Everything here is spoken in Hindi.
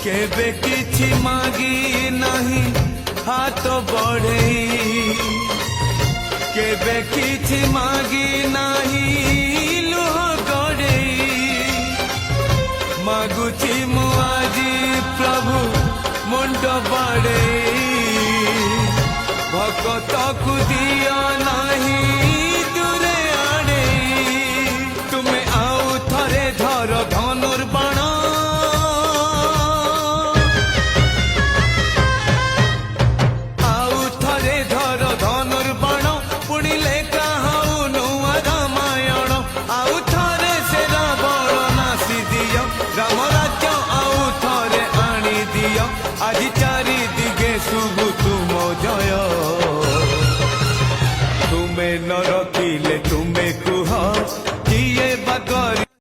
केबे किछि मागी नहीं हाथ बढ़े केबे किछि मागी नहीं लुह गड़े मागुची मु आजी प्रभु मुंड बड़े भगत को